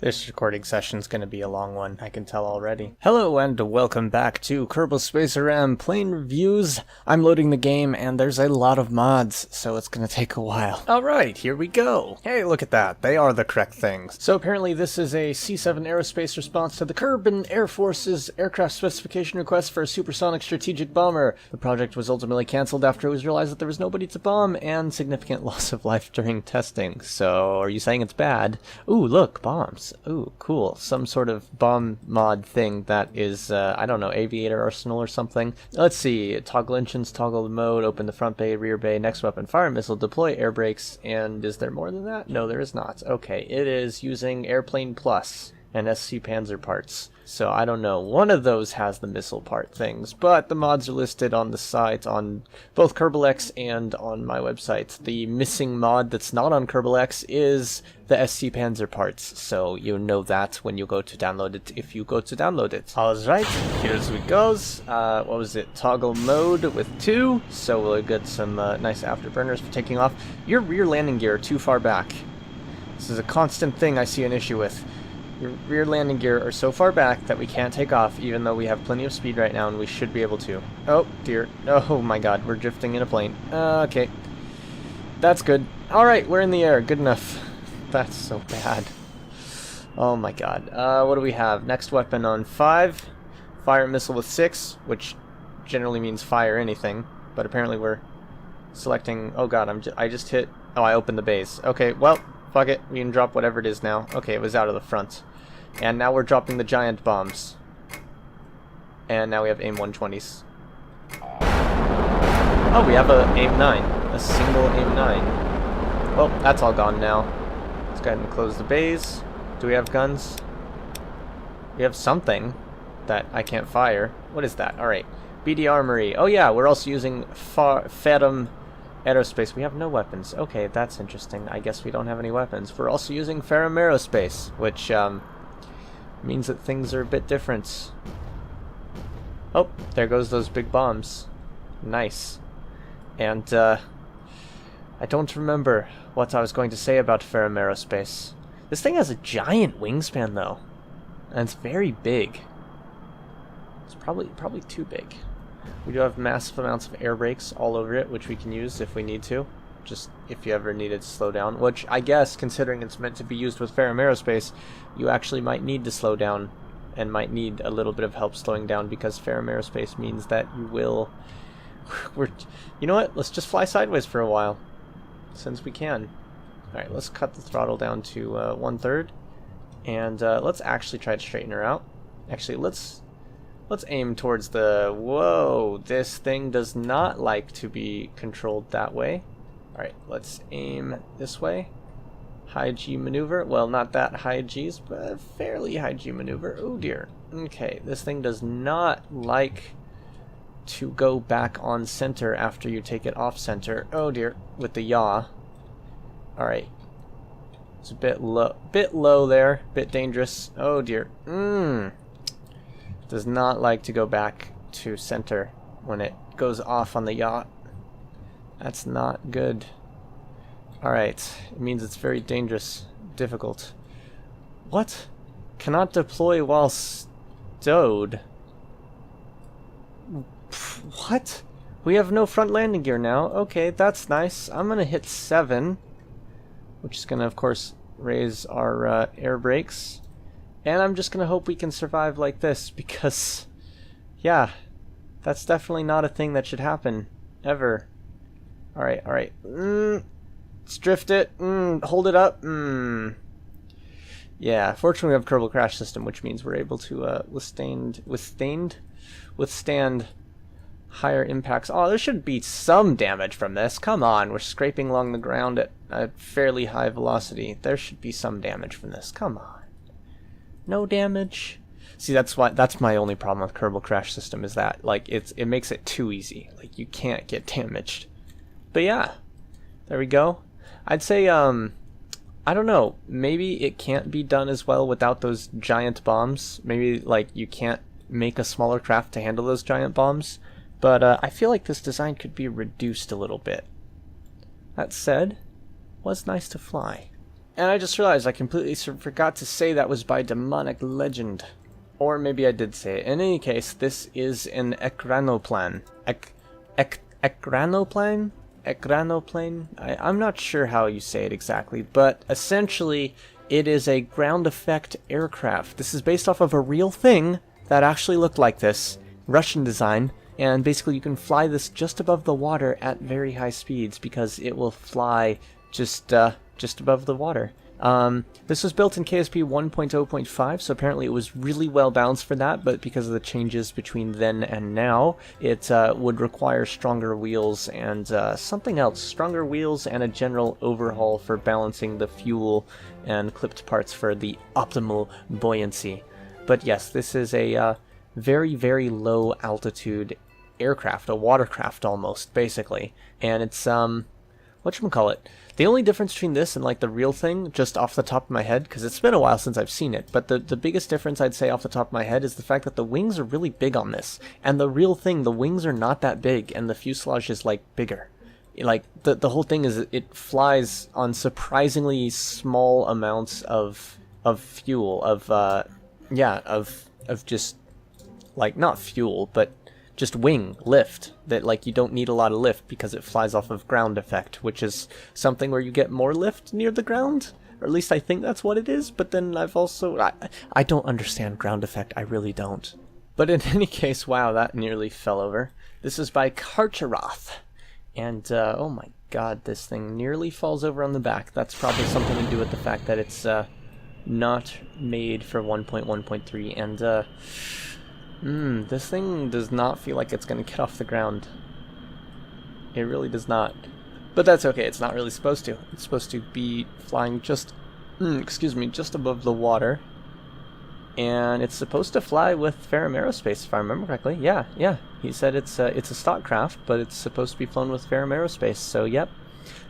This recording session's gonna be a long one, I can tell already. Hello and welcome back to Kerbal Space Ferram Plane Reviews. I'm loading the game and there's a lot of mods, so it's gonna take a while. Alright, here we go. Hey, look at that. They are the correct things. So apparently this is a C7 Aerospace response to the Kerbal Air Force's aircraft specification request for a supersonic strategic bomber. The project was ultimately cancelled after it was realized that there was nobody to bomb and significant loss of life during testing. So, are you saying it's bad? Ooh, look, bombs. Ooh, cool. Some sort of bomb mod thing that is, I don't know, aviator arsenal or something. Let's see. Toggle engines, toggle mode, open the front bay, rear bay, next weapon, fire missile, deploy air brakes, and is there more than that? No, there is not. Okay, it is using Airplane Plus and SC Panzer parts. So I don't know, one of those has the missile part things, but the mods are listed on the site on both KerbalX and on my website. The missing mod that's not on KerbalX is the SC Panzer parts, so you know that when you go to download it, if you go to download it. Alright, here's what goes. What was it? Toggle mode with 2, so we'll get some nice afterburners for taking off. Your rear landing gear too far back. This is a constant thing I see an issue with. Your rear landing gear are so far back that we can't take off, even though we have plenty of speed right now and we should be able to. Oh dear. Oh my god, we're drifting in a plane. Okay. That's good. Alright, we're in the air. Good enough. That's so bad. Oh my god. What do we have? Next weapon on 5. Fire missile with 6, which generally means fire anything. But apparently we're selecting... Oh god, I just hit... Oh, I opened the base. Okay, well, fuck it. We can drop whatever it is now. Okay, it was out of the front. And now we're dropping the giant bombs. And now we have AIM 120s. Oh, we have a AIM 9. A single AIM 9. Well, that's all gone now. Let's go ahead and close the bays. Do we have guns? We have something that I can't fire. What is that? Alright. BD Armory. Oh yeah, we're also using Ferram Aerospace. We have no weapons. Okay, that's interesting. I guess we don't have any weapons. We're also using Ferram Aerospace, which means that things are a bit different. Oh, there goes those big bombs. Nice. And I don't remember what I was going to say about Ferram Aerospace. This thing has a giant wingspan though, and it's very big. It's probably too big. We do have massive amounts of air brakes all over it, which we can use if we need to. Just if you ever needed to slow down. Which, I guess, considering it's meant to be used with Ferram Aerospace, you actually might need to slow down and might need a little bit of help slowing down, because Ferram Aerospace means that you will... You know what? Let's just fly sideways for a while, since we can. Alright, let's cut the throttle down to 1/3. And let's actually try to straighten her out. Actually, let's aim towards the... Whoa, this thing does not like to be controlled that way. Alright, let's aim this way. High G maneuver. Well, not that high G's, but fairly high G maneuver. Oh dear. Okay, this thing does not like to go back on center after you take it off center. Oh dear, with the yaw. Alright. It's a bit low there. Bit dangerous. Oh dear. Does not like to go back to center when it goes off on the yacht. That's not good. Alright, it means it's very dangerous, difficult. What? Cannot deploy while stowed. What? We have no front landing gear now. Okay, that's nice. I'm gonna hit 7, which is gonna, of course, raise our air brakes. And I'm just gonna hope we can survive like this, because, yeah, that's definitely not a thing that should happen, ever. Alright, alright. Let's drift it. Hold it up. Yeah, fortunately we have Kerbal Crash System, which means we're able to withstand higher impacts. Oh, there should be some damage from this. Come on, we're scraping along the ground at a fairly high velocity. There should be some damage from this. Come on. No damage. See, that's my only problem with Kerbal Crash System, is that like it makes it too easy. Like, you can't get damaged. But yeah, there we go. I'd say I don't know, maybe it can't be done as well without those giant bombs. Maybe like you can't make a smaller craft to handle those giant bombs. But I feel like this design could be reduced a little bit. That said, was nice to fly. And I just realized I completely forgot to say that was by Demonic Legend. Or maybe I did say it. In any case, this is an Ekranoplan. Ekranoplan? Ekranoplan? I'm not sure how you say it exactly, but essentially it is a ground effect aircraft. This is based off of a real thing that actually looked like this, Russian design, and basically you can fly this just above the water at very high speeds because it will fly just above the water. This was built in KSP 1.0.5, so apparently it was really well balanced for that, but because of the changes between then and now, it would require stronger wheels and something else. Stronger wheels and a general overhaul for balancing the fuel and clipped parts for the optimal buoyancy. But yes, this is a very, very low altitude aircraft, a watercraft almost, basically. And it's, whatchamacallit? The only difference between this and like the real thing, just off the top of my head, because it's been a while since I've seen it, but the biggest difference I'd say off the top of my head is the fact that the wings are really big on this. And the real thing, the wings are not that big, and the fuselage is like bigger. Like the whole thing is it flies on surprisingly small amounts of fuel, of just like not fuel, but just wing lift, that like you don't need a lot of lift because it flies off of ground effect, which is something where you get more lift near the ground, or at least I think that's what it is. But then I've also I don't understand ground effect, I really don't. But in any case, wow, that nearly fell over. This is by Karcharoth, and oh my god, this thing nearly falls over on the back. That's probably something to do with the fact that it's not made for 1.1.3, and this thing does not feel like it's going to get off the ground. It really does not. But that's okay, it's not really supposed to. It's supposed to be flying just, just above the water. And it's supposed to fly with Ferram Aerospace, if I remember correctly. Yeah. He said it's a stock craft, but it's supposed to be flown with Ferram Aerospace. So, yep.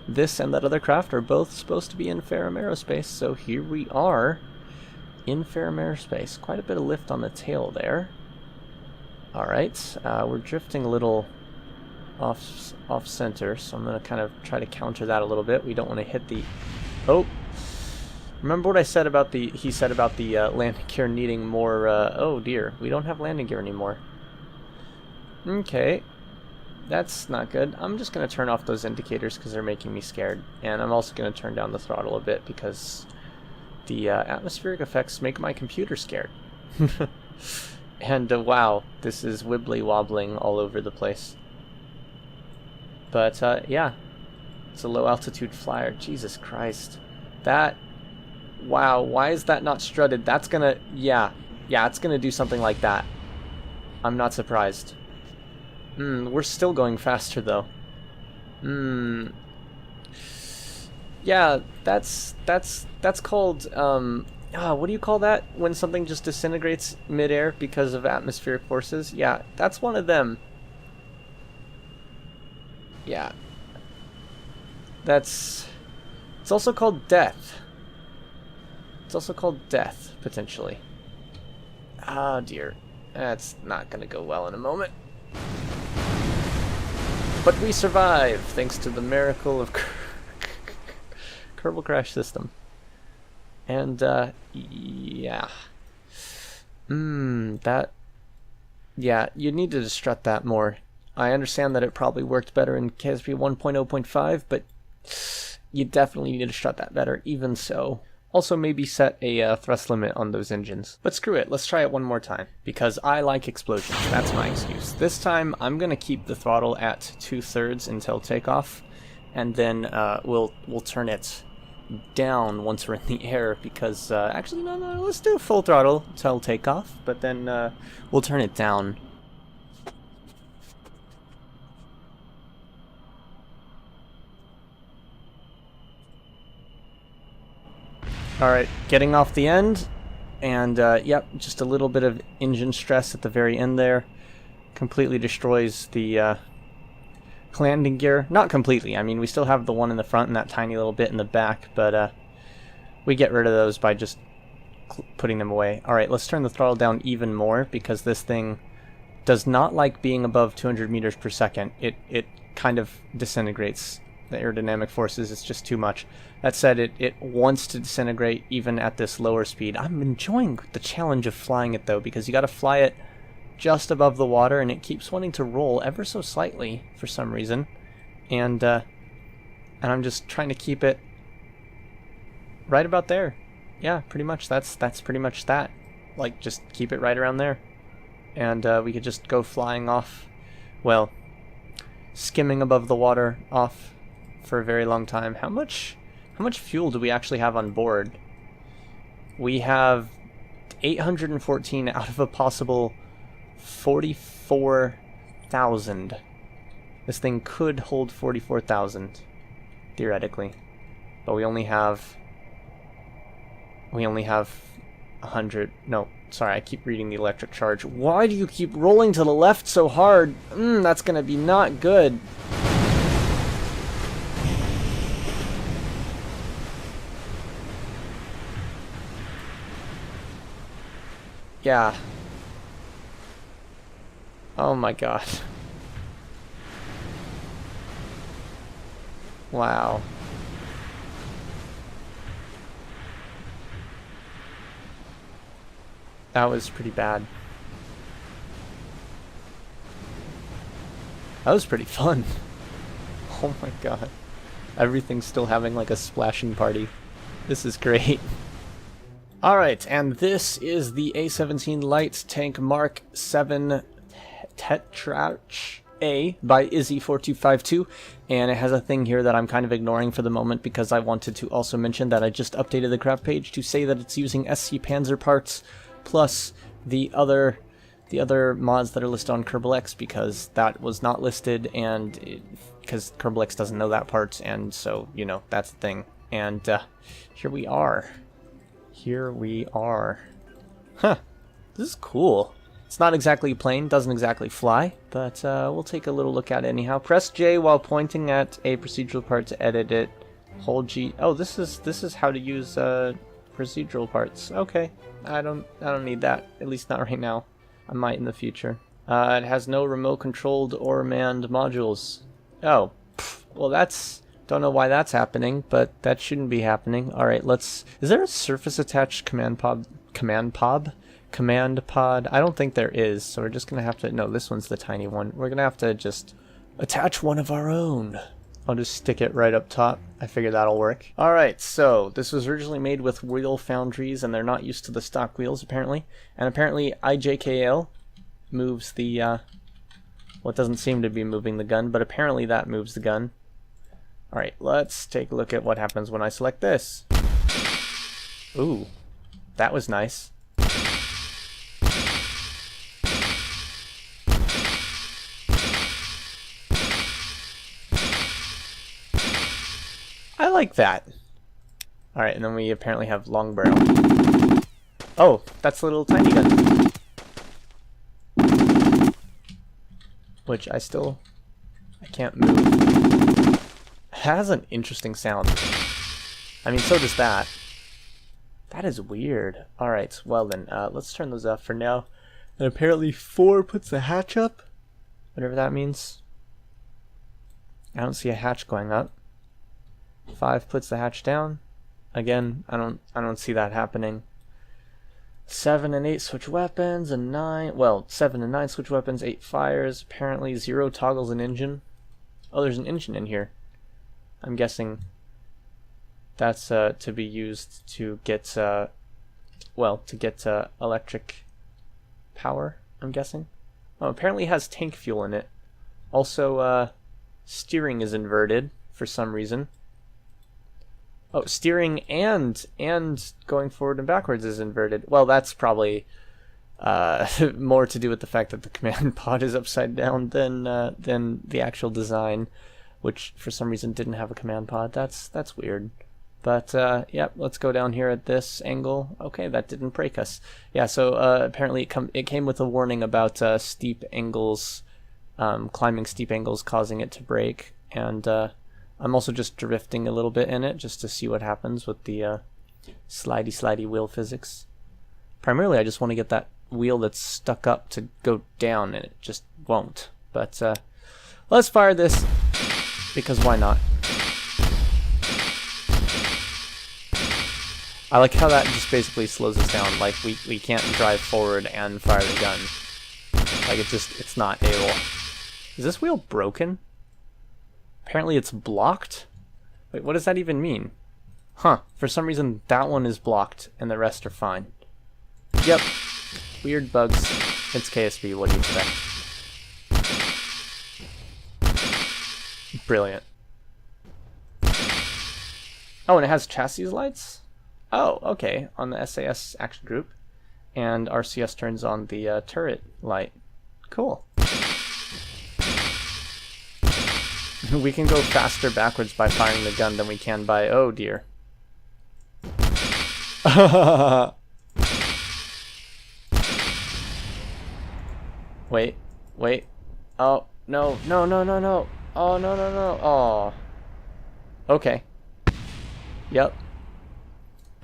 This and that other craft are both supposed to be in Ferram Aerospace. So here we are in Ferram Aerospace. Quite a bit of lift on the tail there. Alright, we're drifting a little off center, so I'm going to kind of try to counter that a little bit. We don't want to hit the... Oh! Remember what I said about the... He said about the landing gear needing more... Oh dear, we don't have landing gear anymore. Okay. That's not good. I'm just going to turn off those indicators because they're making me scared. And I'm also going to turn down the throttle a bit because the atmospheric effects make my computer scared. And wow, this is wibbly wobbling all over the place. But yeah, it's a low altitude flyer. Jesus Christ. That, wow, why is that not strutted? That's gonna, yeah, it's gonna do something like that. I'm not surprised. We're still going faster though. Yeah, that's called, what do you call that? When something just disintegrates midair because of atmospheric forces? Yeah, that's one of them. Yeah. It's also called death. It's also called death, potentially. Oh dear. That's not gonna go well in a moment. But we survive, thanks to the miracle of Kerbal Crash System. And, yeah. Yeah, you need to strut that more. I understand that it probably worked better in KSP 1.0.5, but you definitely need to strut that better, even so. Also, maybe set a thrust limit on those engines. But screw it, let's try it one more time, because I like explosions, that's my excuse. This time, I'm gonna keep the throttle at 2/3 until takeoff, and then we'll turn it down once we're in the air, because actually no, let's do full throttle until takeoff, but then we'll turn it down. Alright, getting off the end, and yep, just a little bit of engine stress at the very end there. Completely destroys the landing gear. Not completely, I mean, we still have the one in the front and that tiny little bit in the back, but we get rid of those by just putting them away. Alright, let's turn the throttle down even more, because this thing does not like being above 200 meters per second. It kind of disintegrates The aerodynamic forces, it's just too much. That said, it wants to disintegrate even at this lower speed. I'm enjoying the challenge of flying it though, because you gotta fly it just above the water, and it keeps wanting to roll ever so slightly for some reason. And I'm just trying to keep it right about there. Yeah, pretty much. That's pretty much that. Like, just keep it right around there. And we could just go flying off, well, skimming above the water off for a very long time. How much fuel do we actually have on board? We have 814 out of a possible 44,000. This thing could hold 44,000 theoretically, but we only have 100. No, sorry, I keep reading the electric charge. Why do you keep rolling to the left so hard? That's gonna be not good. Yeah. Oh my god. Wow. That was pretty bad. That was pretty fun. Oh my god. Everything's still having like a splashing party. This is great. Alright, and this is the A-17 Light Tank Mark 7 Tetrarch A by Izzy4252, and it has a thing here that I'm kind of ignoring for the moment because I wanted to also mention that I just updated the craft page to say that it's using SC Panzer parts plus the other mods that are listed on Kerbal X, because that was not listed, and because Kerbal X doesn't know that part, and so, you know, that's the thing. And here we are. Here we are. Huh. This is cool. It's not exactly plain, doesn't exactly fly, but we'll take a little look at it anyhow. Press J while pointing at a procedural part to edit it. Hold G. Oh, this is how to use procedural parts. Okay. I don't need that, at least not right now. I might in the future. It has no remote controlled or manned modules. Oh, well, that's, don't know why that's happening, but that shouldn't be happening. All right, let's. Is there a surface attached command pod? Command pod? I don't think there is, so we're just gonna have to. No, this one's the tiny one. We're gonna have to just attach one of our own. I'll just stick it right up top. I figure that'll work. Alright, so this was originally made with wheel foundries, and they're not used to the stock wheels, apparently. And apparently IJKL moves the, well, it doesn't seem to be moving the gun, but apparently that moves the gun. Alright, let's take a look at what happens when I select this. Ooh, that was nice. I like that. Alright, and then we apparently have long barrel. Oh, that's a little tiny gun. Which I can't move. It has an interesting sound. I mean, so does that. That is weird. Alright, well then, let's turn those off for now. And apparently 4 puts the hatch up. Whatever that means. I don't see a hatch going up. 5 puts the hatch down. Again, I don't see that happening. 7 and 8 switch weapons, and 9, well, 7 and 9 switch weapons, 8 fires, apparently 0 toggles an engine. Oh, there's an engine in here. I'm guessing that's to be used to get electric power, I'm guessing. Oh, apparently it has tank fuel in it. Also, steering is inverted for some reason. Oh, steering and going forward and backwards is inverted. Well, that's probably more to do with the fact that the command pod is upside down than the actual design, which for some reason didn't have a command pod. That's weird. But yep, let's go down here at this angle. Okay, that didn't break us. Yeah, so apparently it came with a warning about steep angles, climbing steep angles causing it to break, and I'm also just drifting a little bit in it just to see what happens with the slidey wheel physics. Primarily, I just want to get that wheel that's stuck up to go down, and it just won't. But let's fire this, because why not? I like how that just basically slows us down. Like, we can't drive forward and fire the gun. Like, it's not able. Is this wheel broken? Apparently it's blocked? Wait, what does that even mean? Huh, for some reason that one is blocked and the rest are fine. Yep, weird bugs. It's KSB, what do you expect? Brilliant. Oh, and it has chassis lights? Oh, okay, on the SAS action group. And RCS turns on the turret light. Cool. We can go faster backwards by firing the gun than we can by... Oh, dear. Wait, wait. Oh, no, no, no, no, no. Oh, no, no, no. Oh. Okay. Yep.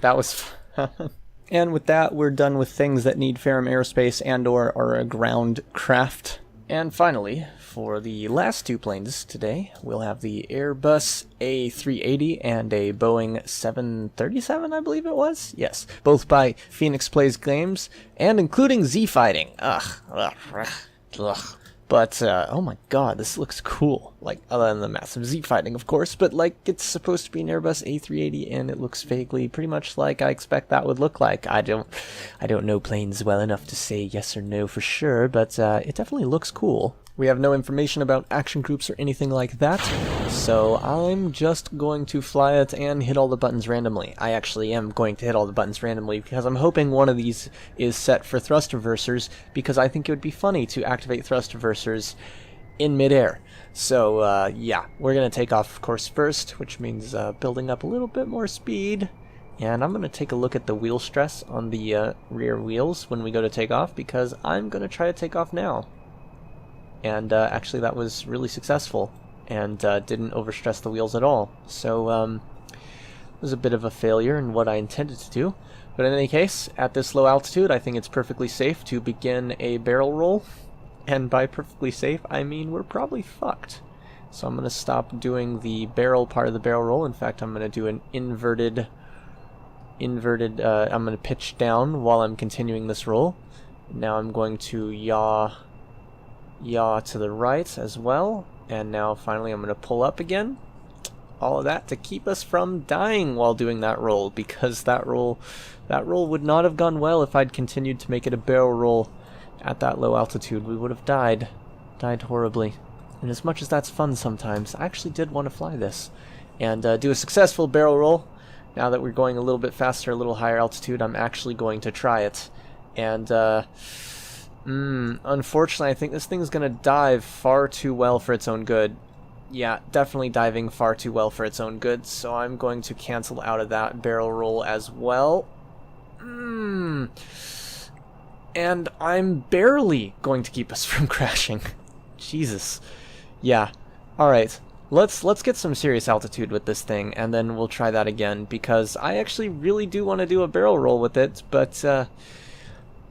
That was fun. And with that, we're done with things that need Ferram Aerospace and/or are a ground craft. And finally, for the last two planes today, we'll have the Airbus A380 and a Boeing 737, I believe it was? Yes, both by Phoenix Plays Games, and including Z-Fighting. Ugh. But, oh my god, this looks cool. Like, other than the massive Z-Fighting, of course, but, like, it's supposed to be an Airbus A380, and it looks vaguely pretty much like I expect that would look like. I don't know planes well enough to say yes or no for sure, but, it definitely looks cool. We have no information about action groups or anything like that, so I'm just going to fly it and hit all the buttons randomly. I actually am going to hit all the buttons randomly because I'm hoping one of these is set for thrust reversers, because I think it would be funny to activate thrust reversers in midair. So, yeah, we're going to take off, of course, first, which means building up a little bit more speed. And I'm going to take a look at the wheel stress on the rear wheels when we go to take off, because I'm going to try to take off now. And actually that was really successful and didn't overstress the wheels at all. So it was a bit of a failure in what I intended to do. But in any case, at this low altitude, I think it's perfectly safe to begin a barrel roll. And by perfectly safe, I mean we're probably fucked. So I'm going to stop doing the barrel part of the barrel roll. In fact, I'm going to do an inverted, I'm going to pitch down while I'm continuing this roll. Now I'm going to yaw to the right as well, and now finally I'm going to pull up again. All of that to keep us from dying while doing that roll, because that roll would not have gone well if I'd continued to make it a barrel roll at that low altitude. We would have died horribly. And as much as that's fun sometimes, I actually did want to fly this and do a successful barrel roll. Now that we're going a little bit faster, a little higher altitude, I'm actually going to try it. And unfortunately, I think this thing's gonna dive far too well for its own good. Yeah, definitely diving far too well for its own good, so I'm going to cancel out of that barrel roll as well. And I'm barely going to keep us from crashing. Jesus. Yeah. Alright. Let's get some serious altitude with this thing, and then we'll try that again, because I actually really do want to do a barrel roll with it, but,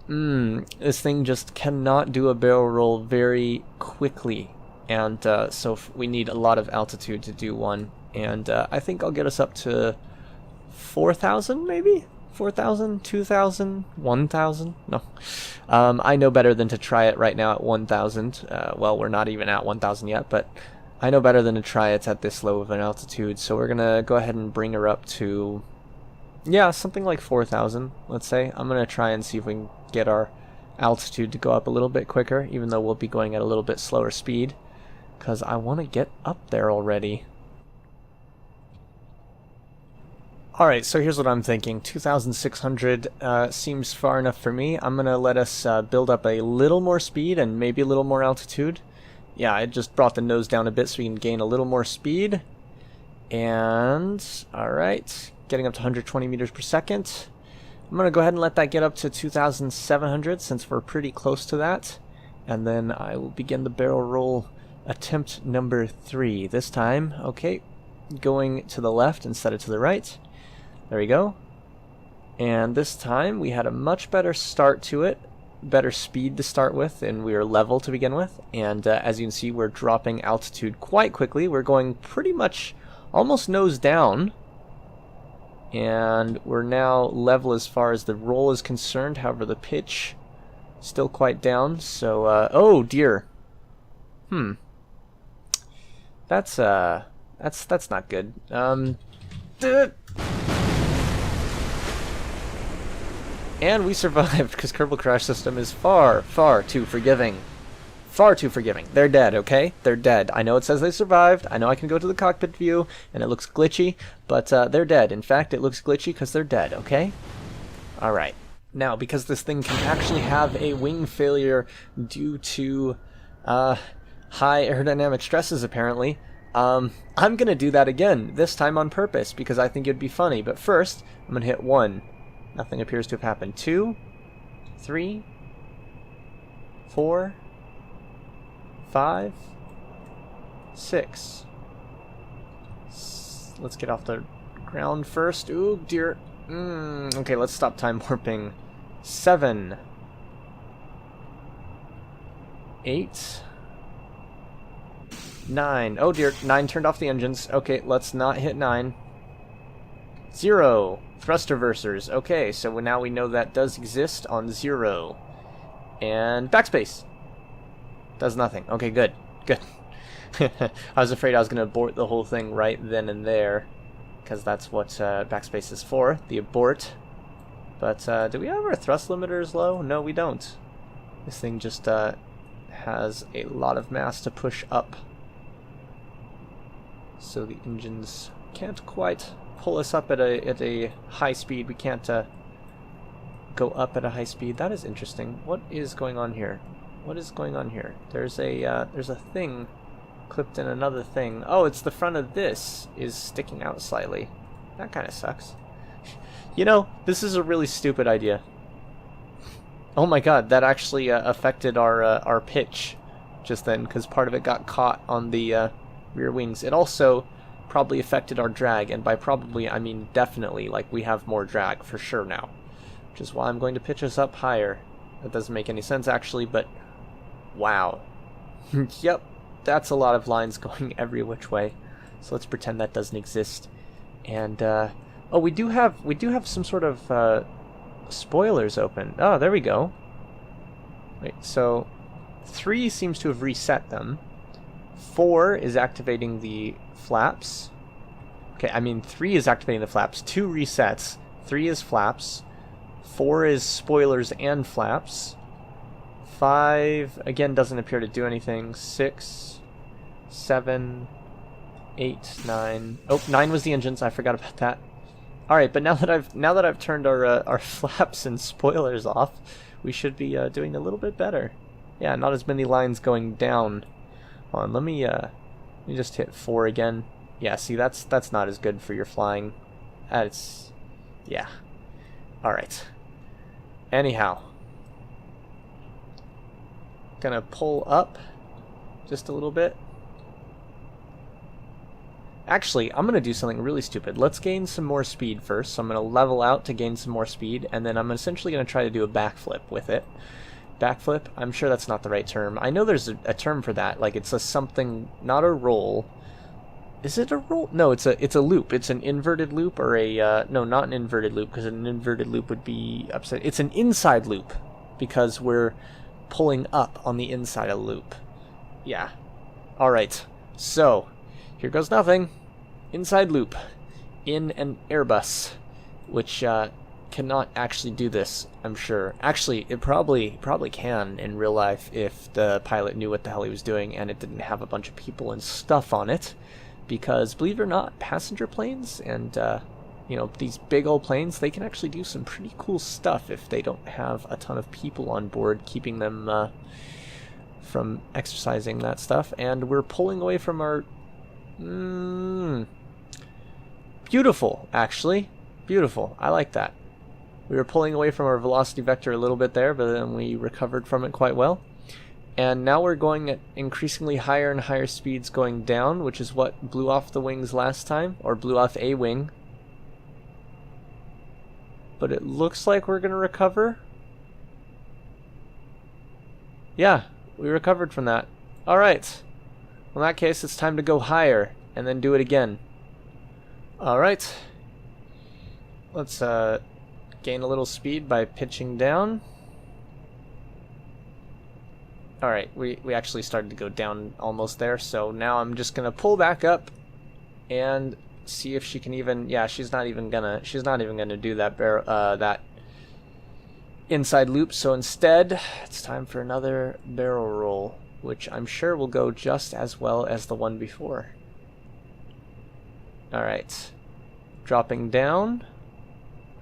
this thing just cannot do a barrel roll very quickly, and so we need a lot of altitude to do one, and I think I'll get us up to 4,000 maybe? 4,000? 2,000? 1,000? No. I know better than to try it right now at 1,000. Well, we're not even at 1,000 yet, but I know better than to try it at this low of an altitude, so we're gonna go ahead and bring her up to, yeah, something like 4,000, let's say. I'm gonna try and see if we can get our altitude to go up a little bit quicker, even though we'll be going at a little bit slower speed, because I want to get up there already. Alright, so here's what I'm thinking. 2,600 seems far enough for me. I'm gonna let us build up a little more speed and maybe a little more altitude. Yeah, I just brought the nose down a bit so we can gain a little more speed. And, alright, getting up to 120 meters per second. I'm going to go ahead and let that get up to 2,700 since we're pretty close to that. And then I will begin the barrel roll attempt number 3. This time, okay, going to the left instead of to the right. There we go. And this time we had a much better start to it, better speed to start with, and we are level to begin with. And as you can see, we're dropping altitude quite quickly. We're going pretty much almost nose down. And we're now level as far as the roll is concerned. However, the pitch still quite down. So, oh dear. That's not good. And we survived because Kerbal Crash System is far, far too forgiving. Far too forgiving. They're dead, okay? They're dead. I know it says they survived. I know I can go to the cockpit view, and it looks glitchy, but they're dead. In fact, it looks glitchy because they're dead, okay? Alright. Now, because this thing can actually have a wing failure due to high aerodynamic stresses, apparently, I'm going to do that again, this time on purpose, because I think it'd be funny. But first, I'm going to hit 1. Nothing appears to have happened. 2, 3, 4, 5, 6. Let's get off the ground first. Ooh, dear. Okay, let's stop time warping. 7, 8, 9. Oh dear, 9 turned off the engines. Okay, let's not hit 9. 0. Thrust reversers. Okay, so now we know that does exist on 0. And backspace. Does nothing. Okay, good. Good. I was afraid I was going to abort the whole thing right then and there, because that's what backspace is for, the abort. But do we have our thrust limiters low? No, we don't. This thing just has a lot of mass to push up, so the engines can't quite pull us up at a high speed. We can't go up at a high speed. That is interesting. What is going on here? What is going on here? There's a thing clipped in another thing. Oh, it's the front of this is sticking out slightly. That kind of sucks. You know, this is a really stupid idea. Oh my god, that actually affected our pitch just then, because part of it got caught on the rear wings. It also probably affected our drag, and by probably I mean definitely. Like, we have more drag for sure now, which is why I'm going to pitch us up higher. That doesn't make any sense actually, but wow. Yep, that's a lot of lines going every which way. So let's pretend that doesn't exist. And oh, we do have some sort of spoilers open. Oh, there we go. Wait, so 3 seems to have reset them. 4 is activating the flaps. Okay, I mean 3 is activating the flaps. 2 resets. 3 is flaps. 4 is spoilers and flaps. 5 again doesn't appear to do anything. 6, 7, 8, 9. Oh, 9 was the engines. I forgot about that. All right, but now that I've turned our flaps and spoilers off, we should be doing a little bit better. Yeah, not as many lines going down. Hold on, let me just hit 4 again. Yeah, see, that's not as good for your flying. It's yeah. All right. Anyhow, gonna pull up just a little bit. Actually, I'm gonna do something really stupid. Let's gain some more speed first. So I'm gonna level out to gain some more speed, and then I'm essentially gonna try to do a backflip with it. Backflip? I'm sure that's not the right term. I know there's a term for that. Like, it's a something, not a roll. Is it a roll? No, it's a loop. It's an inverted loop, or a no, not an inverted loop, because an inverted loop would be upside. It's an inside loop because we're pulling up on the inside of the loop. Yeah. All right. So here goes nothing. Inside loop in an Airbus, which cannot actually do this, I'm sure. Actually, it probably can in real life if the pilot knew what the hell he was doing and it didn't have a bunch of people and stuff on it. Because, believe it or not, passenger planes and, you know, these big old planes, they can actually do some pretty cool stuff if they don't have a ton of people on board keeping them from exercising that stuff. And we're pulling away from our... beautiful, actually. Beautiful. I like that. We were pulling away from our velocity vector a little bit there, but then we recovered from it quite well. And now we're going at increasingly higher and higher speeds going down, which is what blew off the wings last time, or blew off a wing. But it looks like we're going to recover. Yeah, we recovered from that. Alright. Well, in that case, it's time to go higher, and then do it again. Alright. let's gain a little speed by pitching down. Alright, we actually started to go down almost there, so now I'm just gonna pull back up and see if she can even, yeah, she's not even gonna do that that inside loop, so instead it's time for another barrel roll, which I'm sure will go just as well as the one before. Alright, dropping down.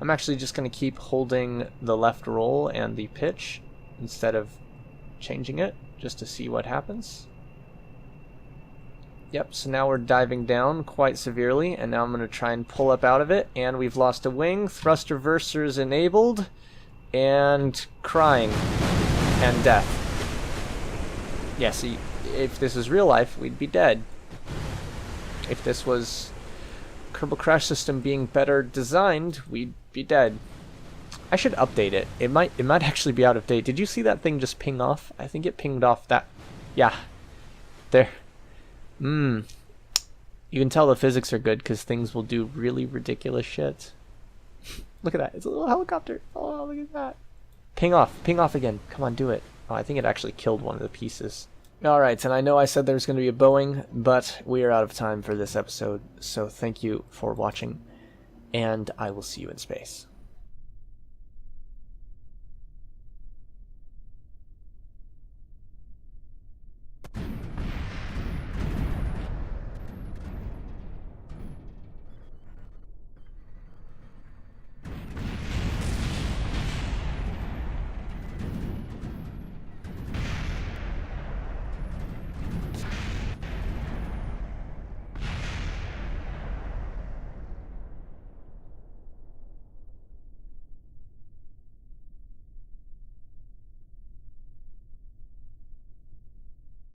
I'm actually just going to keep holding the left roll and the pitch instead of changing it, just to see what happens. Yep, so now we're diving down quite severely, and now I'm going to try and pull up out of it, and we've lost a wing, thrust reversers enabled, and crying, and death. Yeah, see, if this was real life, we'd be dead. If this was Kerbal Crash System being better designed, we'd be dead. I should update it. It might actually be out of date. Did you see that thing just ping off? I think it pinged off that. Yeah. There. You can tell the physics are good because things will do really ridiculous shit. Look at that. It's a little helicopter. Oh, look at that. Ping off. Ping off again. Come on, do it. Oh, I think it actually killed one of the pieces. Alright, and I know I said there was going to be a Boeing, but we are out of time for this episode, so thank you for watching, and I will see you in space.